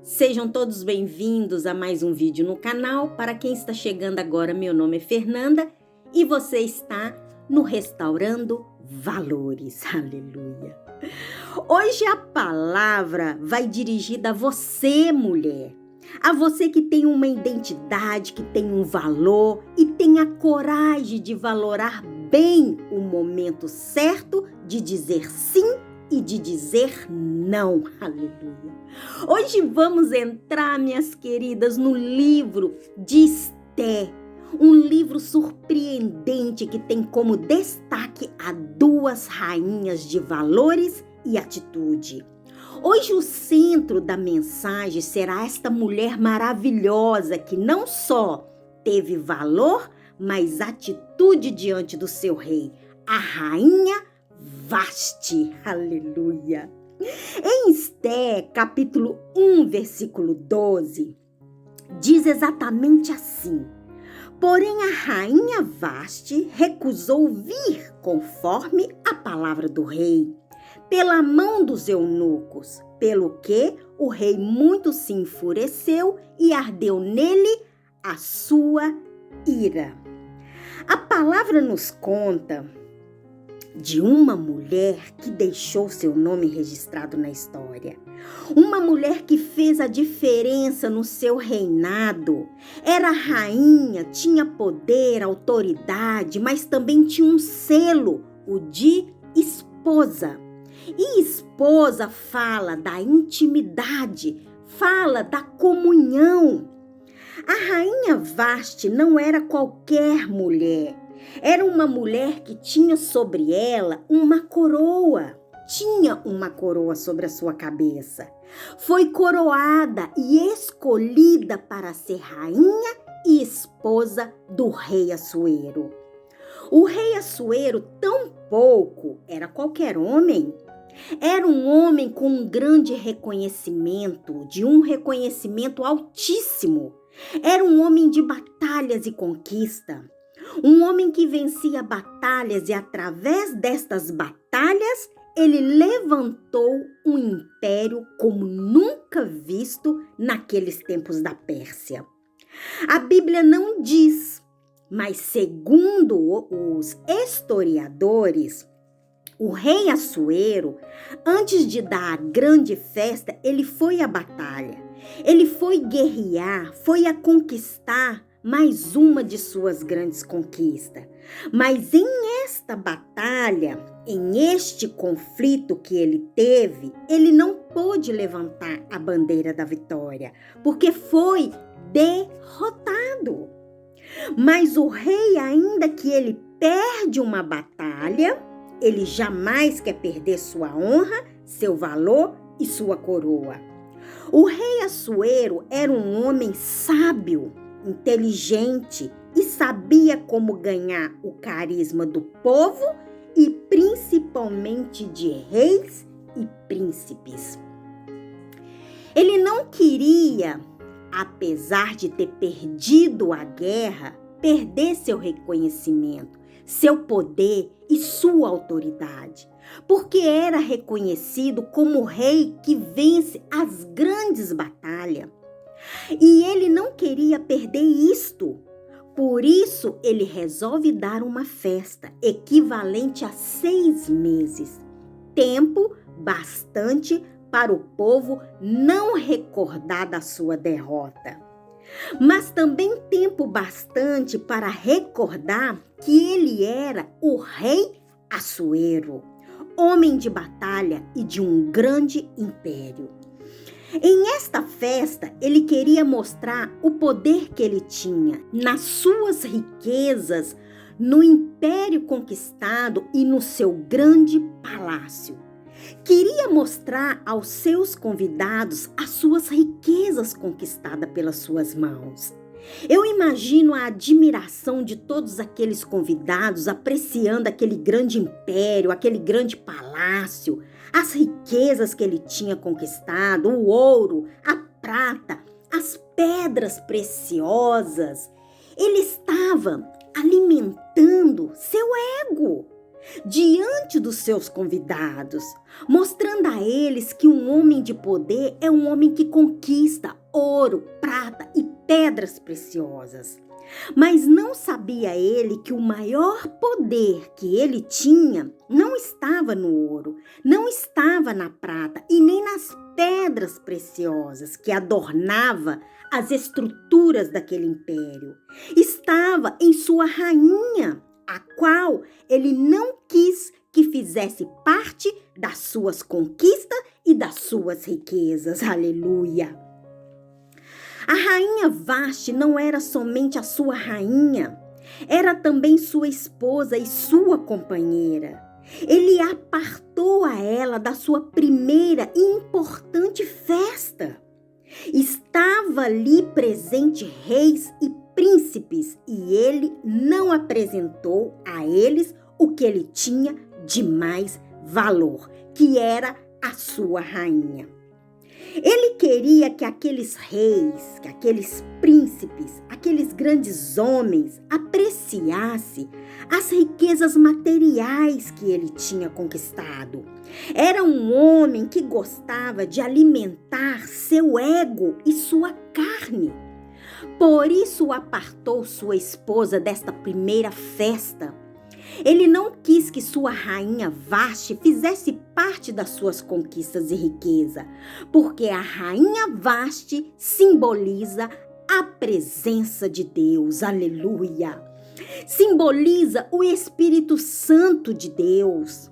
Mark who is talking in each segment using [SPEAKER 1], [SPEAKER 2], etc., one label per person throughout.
[SPEAKER 1] Sejam todos bem-vindos a mais um vídeo no canal. Para quem está chegando agora, meu nome é Fernanda e você está no Restaurando Valores. Aleluia! Hoje a palavra vai dirigida a você, mulher. A você que tem uma identidade, que tem um valor e tem a coragem de valorar bem o momento certo de dizer sim e de dizer não. Aleluia! Hoje vamos entrar, minhas queridas, no livro de Esté, um livro surpreendente que tem como destaque a duas rainhas de valores e atitude. Hoje o centro da mensagem será esta mulher maravilhosa que não só teve valor, mas atitude diante do seu rei, a rainha Vasti. Aleluia! Em Esté, capítulo 1, versículo 12, diz exatamente assim: porém a rainha Vasti recusou vir conforme a palavra do rei, pela mão dos eunucos, pelo que o rei muito se enfureceu e ardeu nele a sua ira. A palavra nos conta de uma mulher que deixou seu nome registrado na história. Uma mulher que fez a diferença no seu reinado. Era rainha, tinha poder, autoridade, mas também tinha um selo, o de esposa. E esposa fala da intimidade, fala da comunhão. A rainha Vasti não era qualquer mulher. Era uma mulher que tinha sobre ela uma coroa. Tinha uma coroa sobre a sua cabeça. Foi coroada e escolhida para ser rainha e esposa do rei Assuero. O rei Assuero tampouco era qualquer homem. Era um homem com um grande reconhecimento, de um reconhecimento altíssimo. Era um homem de batalhas e conquista. Um homem que vencia batalhas e através destas batalhas, ele levantou um império como nunca visto naqueles tempos da Pérsia. A Bíblia não diz, mas segundo os historiadores, o rei Assuero, antes de dar a grande festa, ele foi à batalha. Ele foi guerrear, foi a conquistar mais uma de suas grandes conquistas. Mas em esta batalha, em este conflito que ele teve, ele não pôde levantar a bandeira da vitória, porque foi derrotado. Mas o rei, ainda que ele perde uma batalha, ele jamais quer perder sua honra, seu valor e sua coroa. O rei Assuero era um homem sábio, inteligente e sabia como ganhar o carisma do povo e principalmente de reis e príncipes. Ele não queria, apesar de ter perdido a guerra, perder seu reconhecimento, seu poder e sua autoridade, porque era reconhecido como o rei que vence as grandes batalhas. E ele não queria perder isto. Por isso, ele resolve dar uma festa equivalente a 6 meses. Tempo bastante para o povo não recordar da sua derrota. Mas também tempo bastante para recordar que ele era o rei Assuero, homem de batalha e de um grande império. Em esta festa, ele queria mostrar o poder que ele tinha nas suas riquezas, no império conquistado e no seu grande palácio. Queria mostrar aos seus convidados as suas riquezas conquistadas pelas suas mãos. Eu imagino a admiração de todos aqueles convidados apreciando aquele grande império, aquele grande palácio, as riquezas que ele tinha conquistado, o ouro, a prata, as pedras preciosas. Ele estava alimentando seu ego. diante dos seus convidados, mostrando a eles que um homem de poder é um homem que conquista ouro, prata e pedras preciosas. Mas não sabia ele que o maior poder que ele tinha não estava no ouro, não estava na prata e nem nas pedras preciosas que adornava as estruturas daquele império. Estava em sua rainha, a qual ele não quis que fizesse parte das suas conquistas e das suas riquezas. Aleluia! A rainha Vasti não era somente a sua rainha, era também sua esposa e sua companheira. Ele apartou a ela da sua primeira e importante festa. Estava ali presente reis e príncipes e ele não apresentou a eles o que ele tinha de mais valor, que era a sua rainha. Ele queria que aqueles reis, que aqueles príncipes, aqueles grandes homens apreciassem as riquezas materiais que ele tinha conquistado. Era um homem que gostava de alimentar seu ego e sua carne. Por isso apartou sua esposa desta primeira festa. Ele não quis que sua rainha Vasti fizesse parte das suas conquistas e riqueza, porque a rainha Vasti simboliza a presença de Deus, aleluia. Simboliza o Espírito Santo de Deus.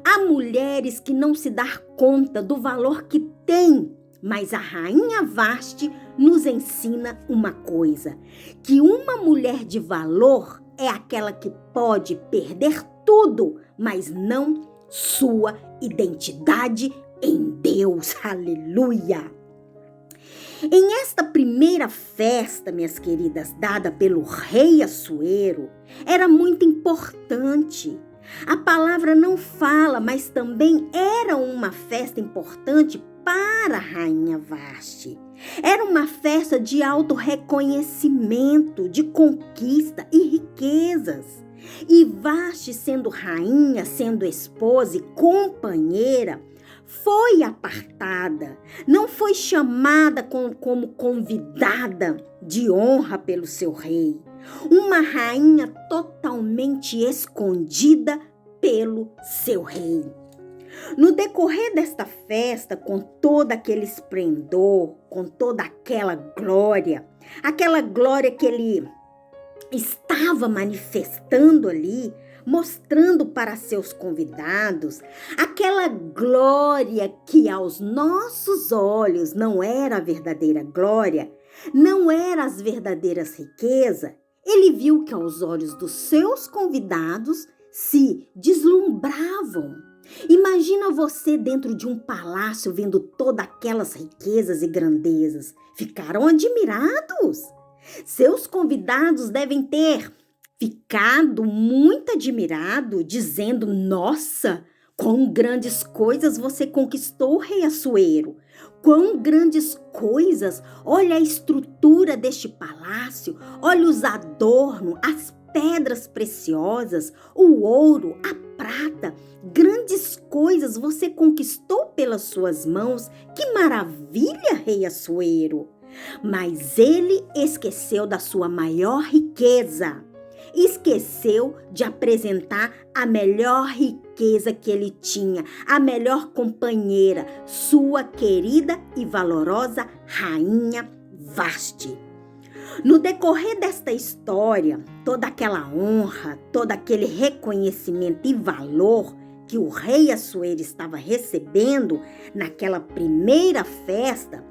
[SPEAKER 1] Há mulheres que não se dão conta do valor que têm, mas a rainha Vasti nos ensina uma coisa, que uma mulher de valor é aquela que pode perder tudo, mas não sua identidade em Deus. Aleluia! Em esta primeira festa, minhas queridas, dada pelo rei Assuero, era muito importante. A palavra não fala, mas também era uma festa importante para a rainha Vasti. Era uma festa de auto-reconhecimento, de conquista e riquezas. E Vasti, sendo rainha, sendo esposa e companheira, foi apartada, não foi chamada como convidada de honra pelo seu rei. Uma rainha totalmente escondida pelo seu rei. No decorrer desta festa, com todo aquele esplendor, com toda aquela glória que ele estava manifestando ali, mostrando para seus convidados, aquela glória que aos nossos olhos não era a verdadeira glória, não era as verdadeiras riquezas, ele viu que aos olhos dos seus convidados se deslumbravam. Imagina você dentro de um palácio vendo todas aquelas riquezas e grandezas. Ficaram admirados. Seus convidados devem ter ficado muito admirados, dizendo: nossa, quão grandes coisas você conquistou, rei Assuero. Quão grandes coisas, olha a estrutura deste palácio, olha os adornos, as pedras preciosas, o ouro, a prata, grandes coisas você conquistou pelas suas mãos. Que maravilha, rei Assuero! Mas ele esqueceu da sua maior riqueza. Esqueceu de apresentar a melhor riqueza que ele tinha, a melhor companheira, sua querida e valorosa rainha Vasti. No decorrer desta história, toda aquela honra, todo aquele reconhecimento e valor que o rei Assuero estava recebendo naquela primeira festa,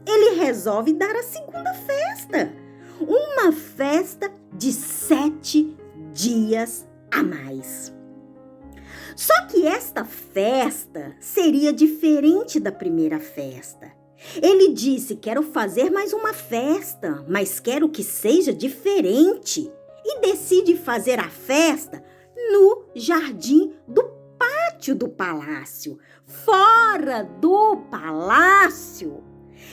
[SPEAKER 1] ele resolve dar a segunda festa. Uma festa de 7 dias a mais. Só que esta festa seria diferente da primeira festa. Ele disse: quero fazer mais uma festa, mas quero que seja diferente. E decide fazer a festa no jardim do pátio do palácio, fora do palácio.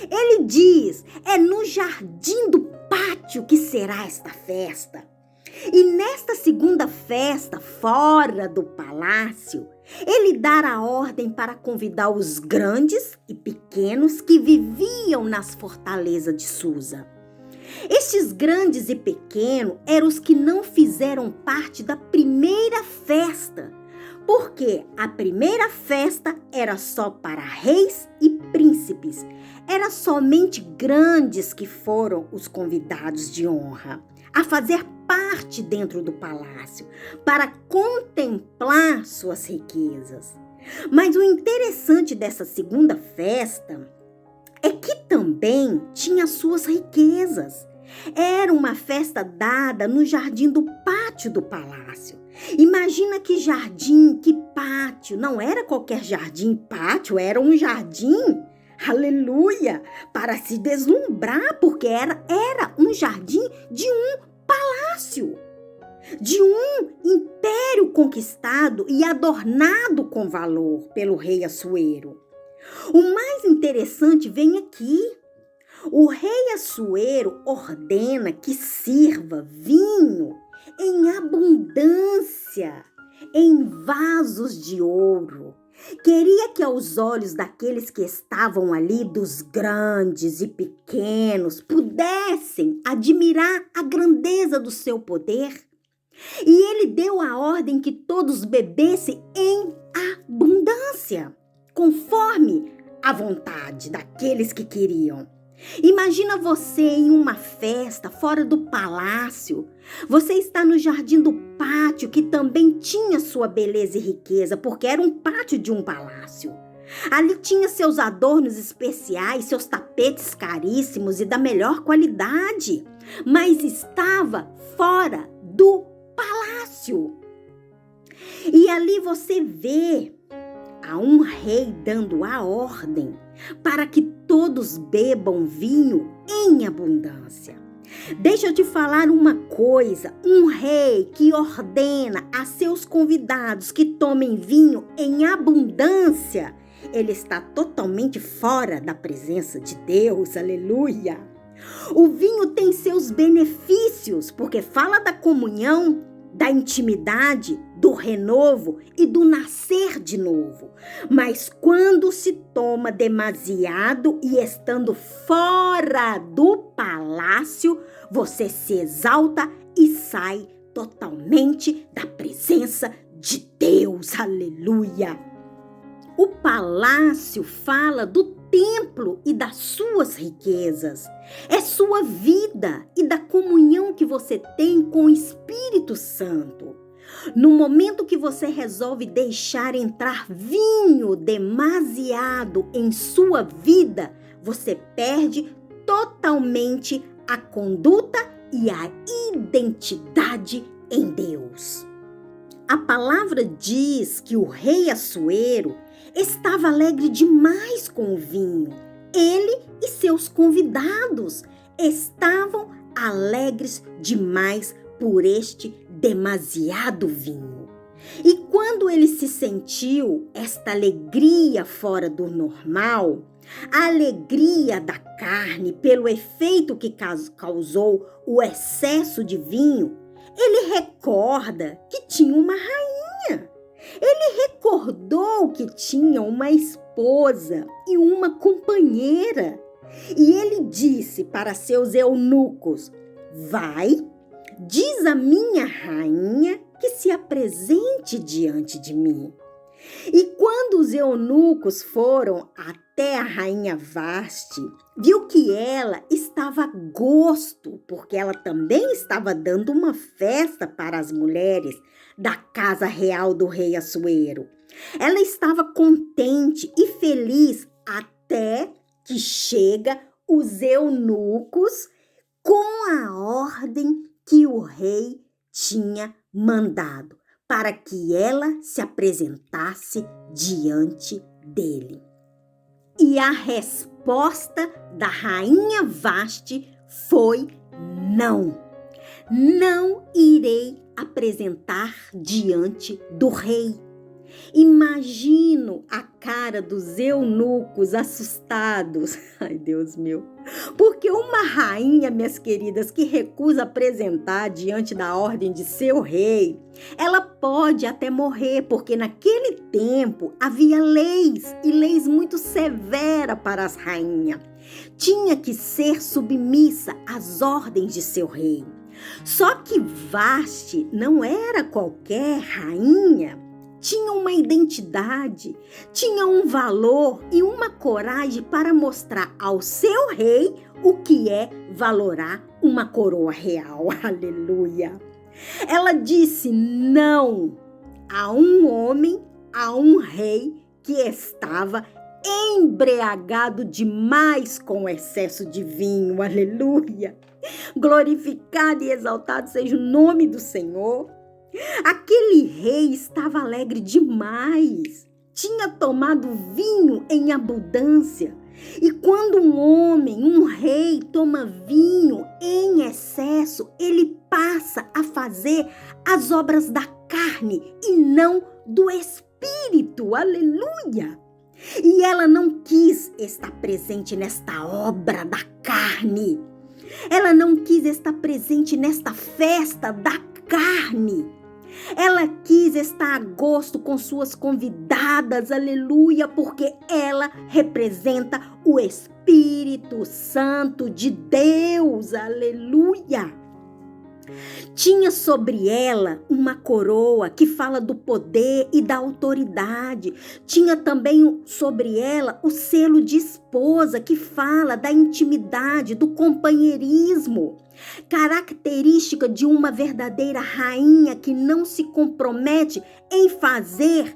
[SPEAKER 1] Ele diz: é no jardim do pátio que será esta festa. E nesta segunda festa, fora do palácio, ele dara a ordem para convidar os grandes e pequenos que viviam nas fortalezas de Susa. Estes grandes e pequenos eram os que não fizeram parte da primeira festa, porque a primeira festa era só para reis e príncipes. Era somente grandes que foram os convidados de honra a fazer parte dentro do palácio, para contemplar suas riquezas. Mas o interessante dessa segunda festa é que também tinha suas riquezas. Era uma festa dada no jardim do pátio do palácio. Imagina que jardim, que pátio, não era qualquer jardim, pátio, era um jardim, aleluia, para se deslumbrar, porque era um jardim de um palácio, de um império conquistado e adornado com valor pelo rei Assuero. O mais interessante vem aqui. O rei Assuero ordena que sirva vinho em abundância, em vasos de ouro. Queria que aos olhos daqueles que estavam ali, dos grandes e pequenos, pudessem admirar a grandeza do seu poder. E ele deu a ordem que todos bebessem em abundância, conforme a vontade daqueles que queriam. Imagina você em uma festa fora do palácio. Você está no jardim do pátio, que também tinha sua beleza e riqueza, porque era um pátio de um palácio. Ali tinha seus adornos especiais, seus tapetes caríssimos e da melhor qualidade, mas estava fora do palácio. E ali você vê a um rei dando a ordem para que todos bebam vinho em abundância. Deixa eu te falar uma coisa, um rei que ordena a seus convidados que tomem vinho em abundância, ele está totalmente fora da presença de Deus, aleluia. O vinho tem seus benefícios, porque fala da comunhão, da intimidade, do renovo e do nascer de novo. Mas quando se toma demasiado e estando fora do palácio, você se exalta e sai totalmente da presença de Deus. Aleluia! O palácio fala do templo e das suas riquezas. É sua vida e da comunhão que você tem com o Espírito Santo. No momento que você resolve deixar entrar vinho demasiado em sua vida, você perde totalmente a conduta e a identidade em Deus. A palavra diz que o rei Assuero estava alegre demais com o vinho. Ele e seus convidados estavam alegres demais por este demasiado vinho. E quando ele se sentiu esta alegria fora do normal, a alegria da carne pelo efeito que causou o excesso de vinho, ele recorda que tinha uma rainha. Ele recordou que tinha uma esposa e uma companheira. E ele disse para seus eunucos: vai, diz a minha rainha que se apresente diante de mim. E quando os eunucos foram até a rainha Vaste, viu que ela estava a gosto, porque ela também estava dando uma festa para as mulheres da casa real do rei Assuero. Ela estava contente e feliz até que chega os eunucos com a ordem que o rei tinha mandado para que ela se apresentasse diante dele. E a resposta da rainha Vaste foi não. Não irei apresentar diante do rei. Imagino a cara dos eunucos assustados. Ai, Deus meu. Porque uma rainha, minhas queridas, que recusa apresentar diante da ordem de seu rei, ela pode até morrer, porque naquele tempo havia leis e leis muito severas para as rainhas. Tinha que ser submissa às ordens de seu rei. Só que Vasti não era qualquer rainha. Tinha uma identidade, tinha um valor e uma coragem para mostrar ao seu rei o que é valorar uma coroa real. Aleluia! Ela disse não a um homem, a um rei que estava embriagado demais com o excesso de vinho. Aleluia! Glorificado e exaltado seja o nome do Senhor. Aquele rei estava alegre demais. Tinha tomado vinho em abundância. E quando um homem, um rei, toma vinho em excesso, ele passa a fazer as obras da carne e não do espírito. Aleluia! E ela não quis estar presente nesta obra da carne. Ela não quis estar presente nesta festa da carne. Ela quis estar a gosto com suas convidadas, aleluia, porque ela representa o Espírito Santo de Deus, aleluia. Tinha sobre ela uma coroa que fala do poder e da autoridade. Tinha também sobre ela o selo de esposa que fala da intimidade, do companheirismo. Característica de uma verdadeira rainha que não se compromete em fazer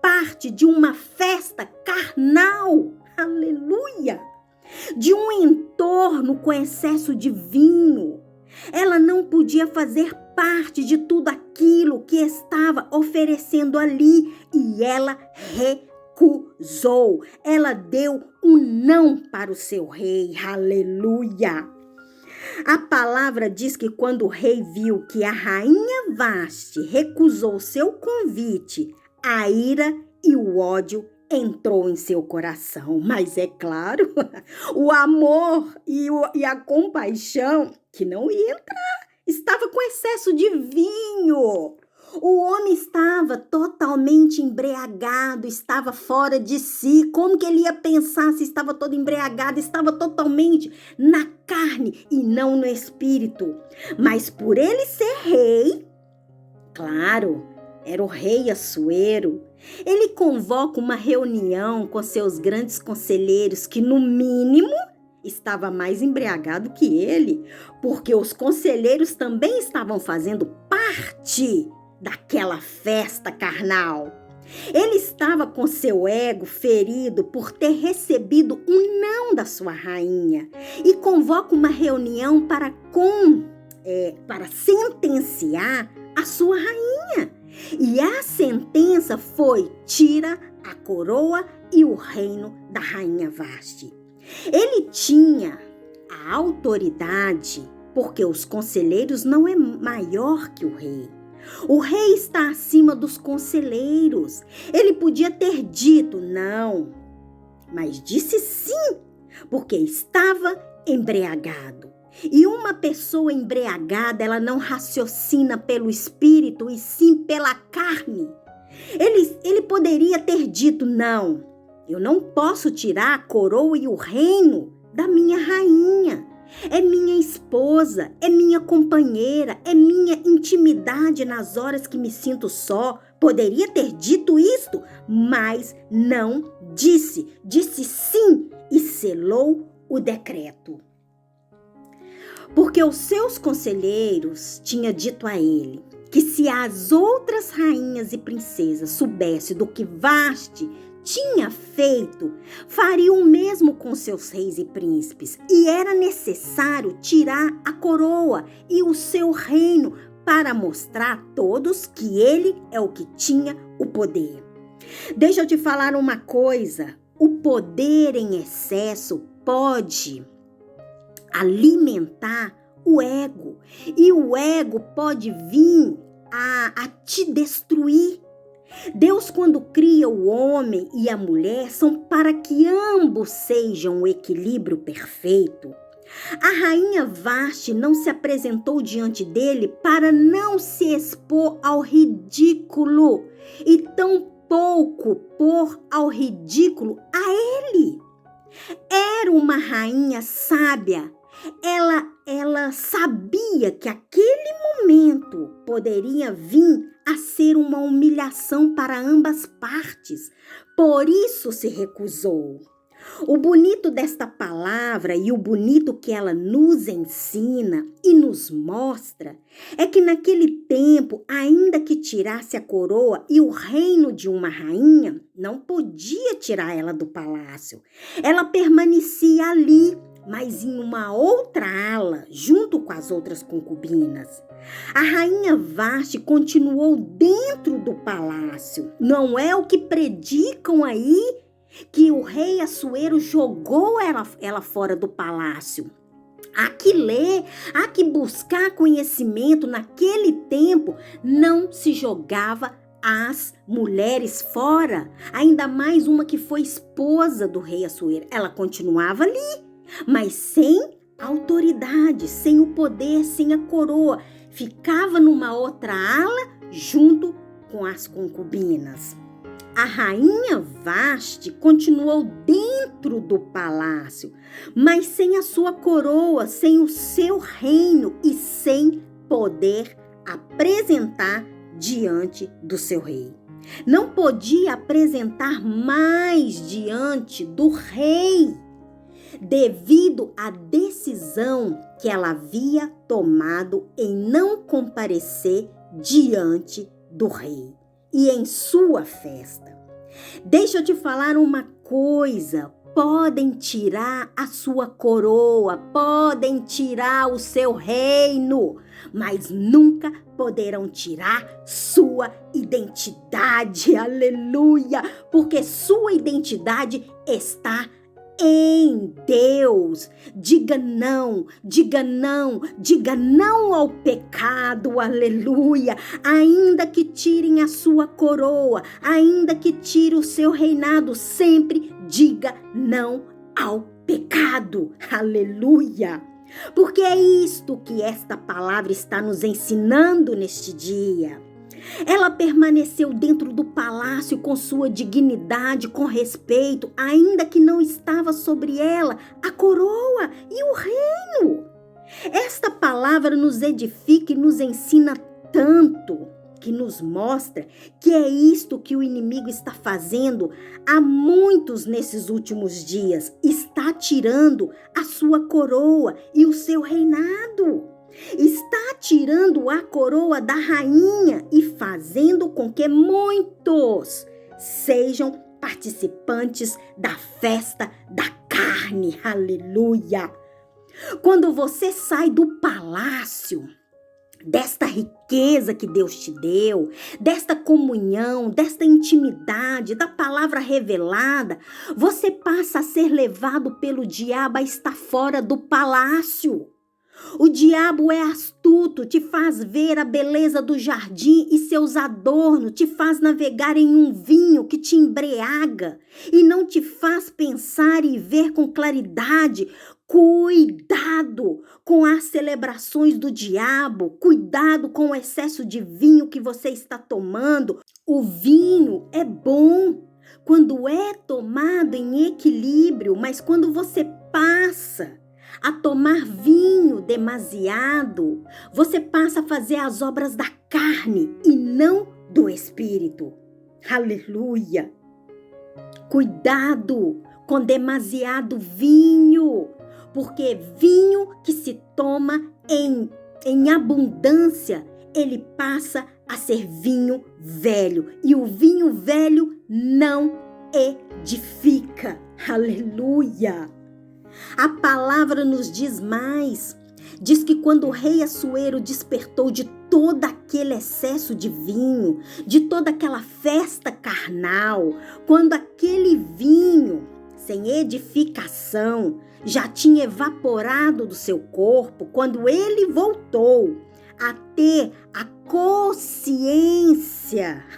[SPEAKER 1] parte de uma festa carnal. Aleluia! De um entorno com excesso de vinho. Ela não podia fazer parte de tudo aquilo que estava oferecendo ali e ela recusou. Ela deu um não para o seu rei. Aleluia! A palavra diz que quando o rei viu que a rainha Vasti recusou seu convite, a ira e o ódio entrou em seu coração. Mas é claro, o amor e a compaixão que não ia entrar. Estava com excesso de vinho. O homem estava totalmente embriagado, estava fora de si. Como que ele ia pensar se estava todo embriagado? Estava totalmente na carne e não no espírito. Mas por ele ser rei, claro, era o rei Assuero, ele convoca uma reunião com seus grandes conselheiros que, no mínimo, estava mais embriagado que ele, porque os conselheiros também estavam fazendo parte daquela festa carnal. Ele estava com seu ego ferido por ter recebido um não da sua rainha e convoca uma reunião para sentenciar a sua rainha. E a sentença foi: tira a coroa e o reino da rainha Vasti. Ele tinha a autoridade, porque os conselheiros não é maior que o rei. O rei está acima dos conselheiros. Ele podia ter dito não, mas disse sim, porque estava embriagado. E uma pessoa embriagada, ela não raciocina pelo espírito e sim pela carne. Ele poderia ter dito não, eu não posso tirar a coroa e o reino da minha rainha. É minha esposa, é minha companheira, é minha intimidade nas horas que me sinto só. Poderia ter dito isto, mas não disse. Disse sim e selou o decreto. Porque os seus conselheiros tinham dito a ele que se as outras rainhas e princesas soubessem do que Vasti tinha feito, faria o mesmo com seus reis e príncipes, e era necessário tirar a coroa e o seu reino para mostrar a todos que ele é o que tinha o poder. Deixa eu te falar uma coisa, o poder em excesso pode alimentar o ego, e o ego pode vir a te destruir. Deus, quando cria o homem e a mulher, são para que ambos sejam o equilíbrio perfeito. A rainha Vasti não se apresentou diante dele para não se expor ao ridículo e tampouco pôr ao ridículo a ele. Era uma rainha sábia. Ela sabia que aquele momento poderia vir a ser uma humilhação para ambas partes. Por isso se recusou. O bonito desta palavra e o bonito que ela nos ensina e nos mostra é que naquele tempo, ainda que tirasse a coroa e o reino de uma rainha, não podia tirar ela do palácio. Ela permanecia ali, mas em uma outra ala, junto com as outras concubinas. A rainha Vasti continuou dentro do palácio. Não é o que predicam aí, que o rei Assuero jogou ela fora do palácio. Há que ler, há que buscar conhecimento. Naquele tempo não se jogava as mulheres fora, ainda mais uma que foi esposa do rei Assuero. Ela continuava ali, mas sem autoridade, sem o poder, sem a coroa. Ficava numa outra ala junto com as concubinas. A rainha Vasti continuou dentro do palácio, mas sem a sua coroa, sem o seu reino e sem poder apresentar diante do seu rei. Não podia apresentar mais diante do rei, devido à decisão que ela havia tomado em não comparecer diante do rei e em sua festa. Deixa eu te falar uma coisa: podem tirar a sua coroa, podem tirar o seu reino, mas nunca poderão tirar sua identidade. Aleluia! Porque sua identidade está em Deus. Diga não, diga não, diga não ao pecado, aleluia. Ainda que tirem a sua coroa, ainda que tire o seu reinado, sempre diga não ao pecado, aleluia. Porque é isto que esta palavra está nos ensinando neste dia. Ela permaneceu dentro do palácio com sua dignidade, com respeito, ainda que não estava sobre ela a coroa e o reino. Esta palavra nos edifica e nos ensina tanto, que nos mostra que é isto que o inimigo está fazendo a muitos nesses últimos dias. Está tirando a sua coroa e o seu reinado. Está tirando a coroa da rainha e fazendo com que muitos sejam participantes da festa da carne. Aleluia! Quando você sai do palácio, desta riqueza que Deus te deu, desta comunhão, desta intimidade, da palavra revelada, você passa a ser levado pelo diabo a estar fora do palácio. O diabo é astuto, te faz ver a beleza do jardim e seus adornos, te faz navegar em um vinho que te embriaga e não te faz pensar e ver com claridade. Cuidado com as celebrações do diabo, cuidado com o excesso de vinho que você está tomando. O vinho é bom quando é tomado em equilíbrio, mas quando você passa a tomar vinho demasiado, você passa a fazer as obras da carne e não do espírito. Aleluia! Cuidado com demasiado vinho, porque vinho que se toma em abundância, ele passa a ser vinho velho, e o vinho velho não edifica. Aleluia! A palavra nos diz mais. Diz que quando o rei Assuero despertou de todo aquele excesso de vinho, de toda aquela festa carnal, quando aquele vinho sem edificação já tinha evaporado do seu corpo, quando ele voltou, a ter a consciência,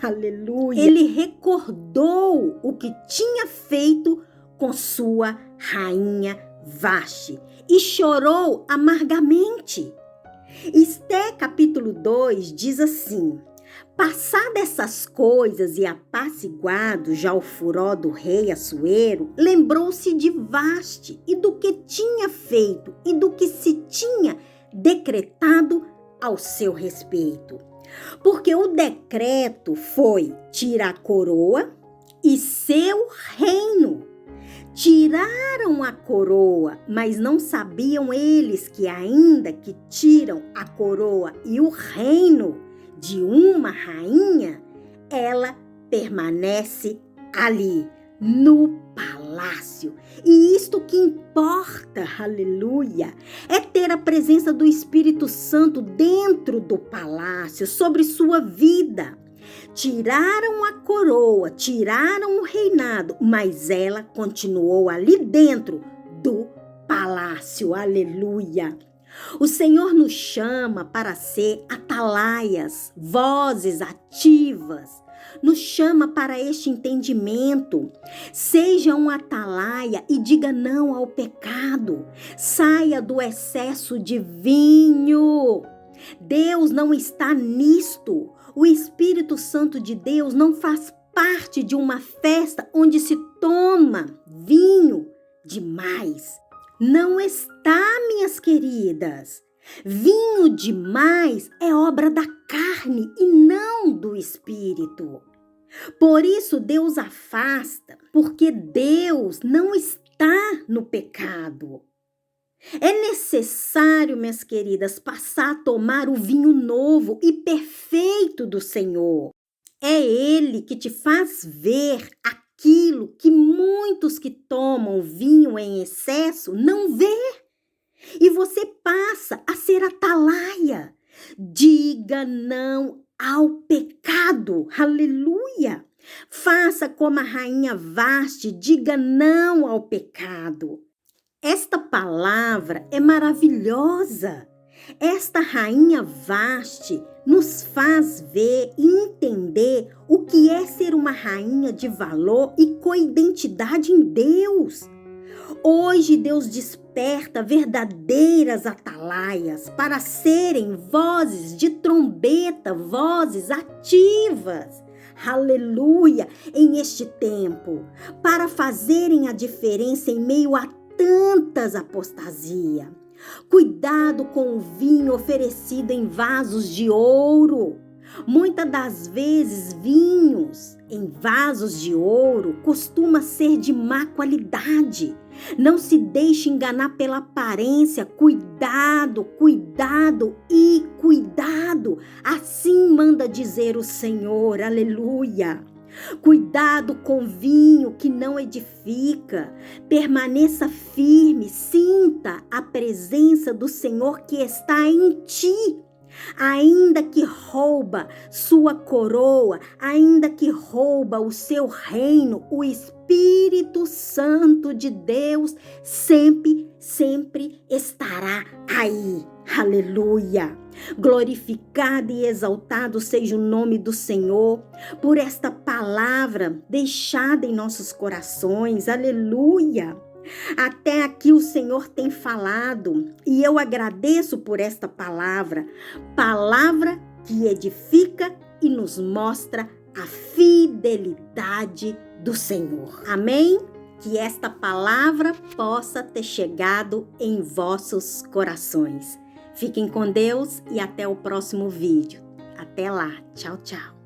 [SPEAKER 1] aleluia. Ele recordou o que tinha feito com sua rainha Vaste e chorou amargamente. Esté capítulo 2 diz assim: passadas essas coisas e apaciguado já o furor do rei Assuero, lembrou-se de Vaste e do que tinha feito e do que se tinha decretado ao seu respeito. Porque o decreto foi tirar a coroa e seu reino. Tiraram a coroa, mas não sabiam eles que ainda que tiram a coroa e o reino de uma rainha, ela permanece ali, no palácio. E isto que importa, aleluia, é ter a presença do Espírito Santo dentro do palácio, sobre sua vida. Tiraram a coroa, tiraram o reinado, mas ela continuou ali dentro do palácio, aleluia. O Senhor nos chama para ser atalaias, vozes ativas, nos chama para este entendimento. Seja um atalaia e diga não ao pecado, saia do excesso de vinho. Deus não está nisto. O Espírito Santo de Deus não faz parte de uma festa onde se toma vinho demais. Não está, minhas queridas. Vinho demais é obra da carne e não do Espírito. Por isso Deus afasta, porque Deus não está no pecado. É necessário, minhas queridas, passar a tomar o vinho novo e perfeito do Senhor. É Ele que te faz ver aquilo que muitos que tomam vinho em excesso não vê. E você passa a ser atalaia. Diga não ao pecado. Aleluia! Faça como a rainha Vaste, diga não ao pecado. Esta palavra é maravilhosa. Esta rainha Vaste nos faz ver e entender o que é ser uma rainha de valor e com identidade em Deus. Hoje Deus desperta verdadeiras atalaias para serem vozes de trombeta, vozes ativas. Aleluia! Em este tempo, para fazerem a diferença em meio a tantas apostasias. Cuidado com o vinho oferecido em vasos de ouro. Muitas das vezes, vinhos em vasos de ouro costuma ser de má qualidade. Não se deixe enganar pela aparência. Cuidado, cuidado e cuidado. Assim manda dizer o Senhor. Aleluia. Cuidado com vinho que não edifica. Permaneça firme, sinta a presença do Senhor que está em ti. Ainda que rouba sua coroa, ainda que rouba o seu reino, o Espírito Santo de Deus sempre estará aí. Aleluia! Glorificado e exaltado seja o nome do Senhor por esta palavra deixada em nossos corações. Aleluia! Até aqui o Senhor tem falado e eu agradeço por esta palavra que edifica e nos mostra a fidelidade do Senhor. Amém? Que esta palavra possa ter chegado em vossos corações. Fiquem com Deus e até o próximo vídeo. Até lá. Tchau, tchau.